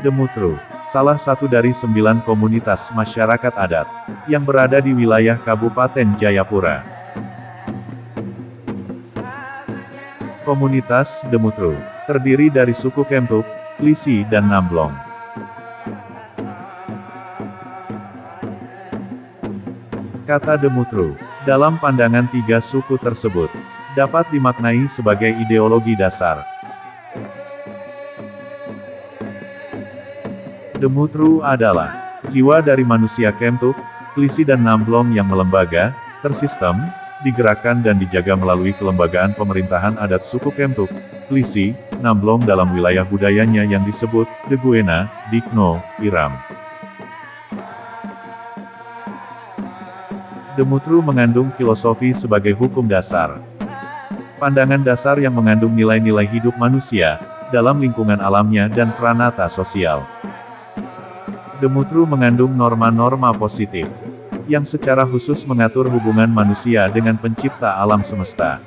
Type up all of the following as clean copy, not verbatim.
Demutru, salah satu dari 9 komunitas masyarakat adat, yang berada di wilayah Kabupaten Jayapura. Komunitas Demutru, terdiri dari suku Kemtuk, Klisi dan Namblong. Kata Demutru, dalam pandangan 3 suku tersebut, dapat dimaknai sebagai ideologi dasar. Demutru adalah jiwa dari manusia Kemtuk, Klisi dan Namblong yang melembaga, tersistem, digerakkan dan dijaga melalui kelembagaan pemerintahan adat suku Kemtuk, Klisi, Namblong dalam wilayah budayanya yang disebut Deguena, Dikno, Iram. Demutru mengandung filosofi sebagai hukum dasar. Pandangan dasar yang mengandung nilai-nilai hidup manusia, dalam lingkungan alamnya dan pranata sosial. Demutru mengandung norma-norma positif, yang secara khusus mengatur hubungan manusia dengan pencipta alam semesta.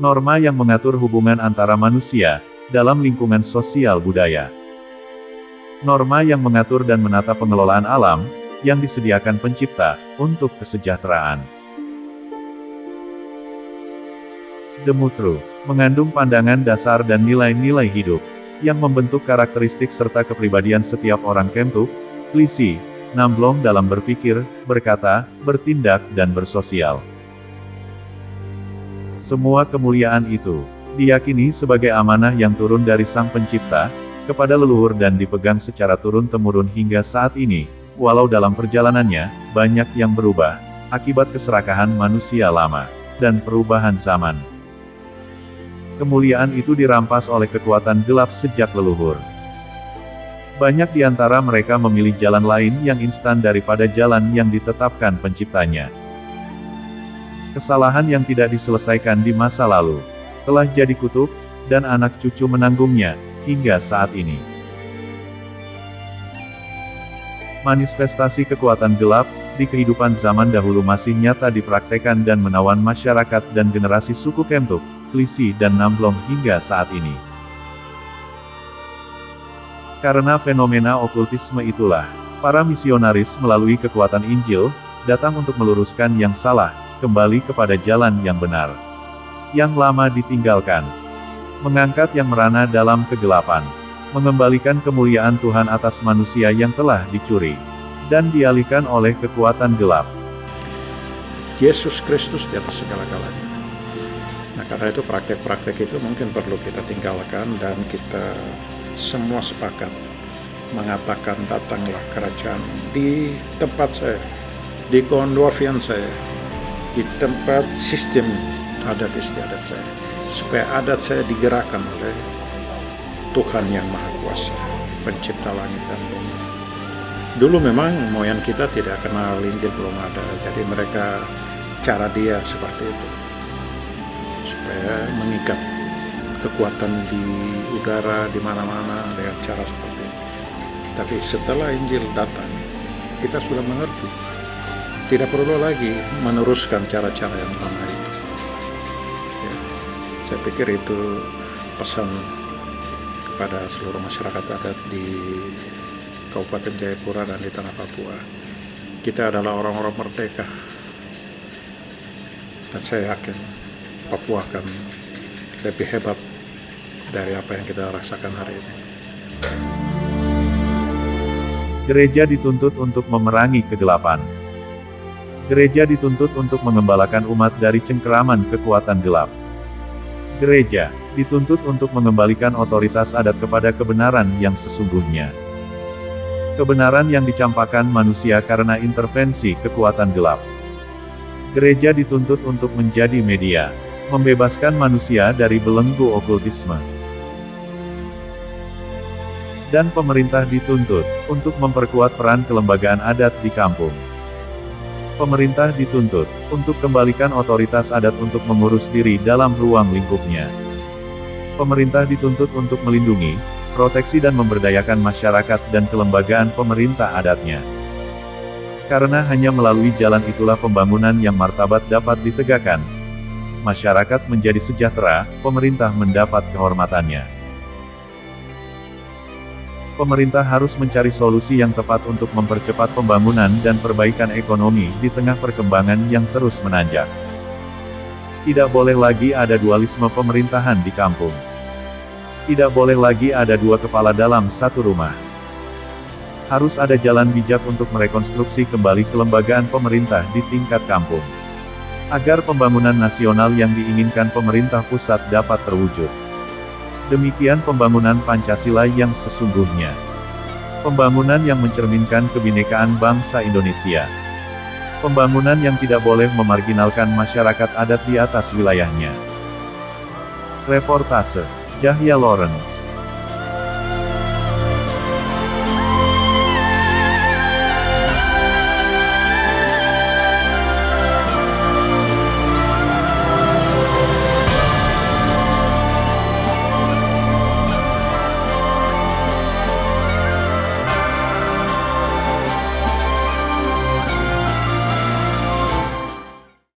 Norma yang mengatur hubungan antara manusia, dalam lingkungan sosial budaya. Norma yang mengatur dan menata pengelolaan alam, yang disediakan pencipta, untuk kesejahteraan. Demutru mengandung pandangan dasar dan nilai-nilai hidup, yang membentuk karakteristik serta kepribadian setiap orang Kemtuk, Klisi, Namblong dalam berpikir, berkata, bertindak dan bersosial. Semua kemuliaan itu diyakini sebagai amanah yang turun dari Sang Pencipta kepada leluhur dan dipegang secara turun-temurun hingga saat ini, walau dalam perjalanannya banyak yang berubah akibat keserakahan manusia lama dan perubahan zaman. Kemuliaan itu dirampas oleh kekuatan gelap sejak leluhur. Banyak di antara mereka memilih jalan lain yang instan daripada jalan yang ditetapkan penciptanya. Kesalahan yang tidak diselesaikan di masa lalu, telah jadi kutuk, dan anak cucu menanggungnya, hingga saat ini. Manifestasi kekuatan gelap, di kehidupan zaman dahulu masih nyata dipraktekkan dan menawan masyarakat dan generasi suku Kemtuk, Klisi dan Namblong hingga saat ini. Karena fenomena okultisme itulah, para misionaris melalui kekuatan Injil, datang untuk meluruskan yang salah, kembali kepada jalan yang benar. Yang lama ditinggalkan. Mengangkat yang merana dalam kegelapan. Mengembalikan kemuliaan Tuhan atas manusia yang telah dicuri. Dan dialihkan oleh kekuatan gelap. Yesus Kristus di atas segala-galanya. Nah, karena itu praktek-praktek itu mungkin perlu kita tinggalkan dan kita semua sepakat mengatakan datanglah kerajaan di tempat saya, di keondorfian saya, di tempat sistem adat istiadat saya, supaya adat saya digerakkan oleh Tuhan yang Maha Kuasa, pencipta langit dan bumi. Dulu memang moyang kita tidak kenal Injil, belum ada, jadi mereka cara dia seperti itu, supaya mengikat kekuatan di udara di mana-mana dengan cara seperti itu. Tapi setelah Injil datang, kita sudah mengerti, tidak perlu lagi meneruskan cara-cara yang lama itu. Ya, saya pikir itu pesan kepada seluruh masyarakat adat di Kabupaten Jayapura dan di tanah Papua. Kita adalah orang-orang merdeka, dan saya yakin Papua akan lebih hebat dari apa yang kita rasakan hari ini. Gereja dituntut untuk memerangi kegelapan. Gereja dituntut untuk mengembalakan umat dari cengkeraman kekuatan gelap. Gereja dituntut untuk mengembalikan otoritas adat kepada kebenaran yang sesungguhnya. Kebenaran yang dicampakkan manusia karena intervensi kekuatan gelap. Gereja dituntut untuk menjadi media, membebaskan manusia dari belenggu okultisme. Dan pemerintah dituntut untuk memperkuat peran kelembagaan adat di kampung. Pemerintah dituntut untuk kembalikan otoritas adat untuk mengurus diri dalam ruang lingkupnya. Pemerintah dituntut untuk melindungi, proteksi dan memberdayakan masyarakat dan kelembagaan pemerintah adatnya. Karena hanya melalui jalan itulah pembangunan yang martabat dapat ditegakkan. Masyarakat menjadi sejahtera, pemerintah mendapat kehormatannya. Pemerintah harus mencari solusi yang tepat untuk mempercepat pembangunan dan perbaikan ekonomi di tengah perkembangan yang terus menanjak. Tidak boleh lagi ada dualisme pemerintahan di kampung. Tidak boleh lagi ada dua kepala dalam satu rumah. Harus ada jalan bijak untuk merekonstruksi kembali kelembagaan pemerintah di tingkat kampung, agar pembangunan nasional yang diinginkan pemerintah pusat dapat terwujud. Demikian pembangunan Pancasila yang sesungguhnya. Pembangunan yang mencerminkan kebinekaan bangsa Indonesia. Pembangunan yang tidak boleh memarginalkan masyarakat adat di atas wilayahnya. Reportase Yahya Lawrence.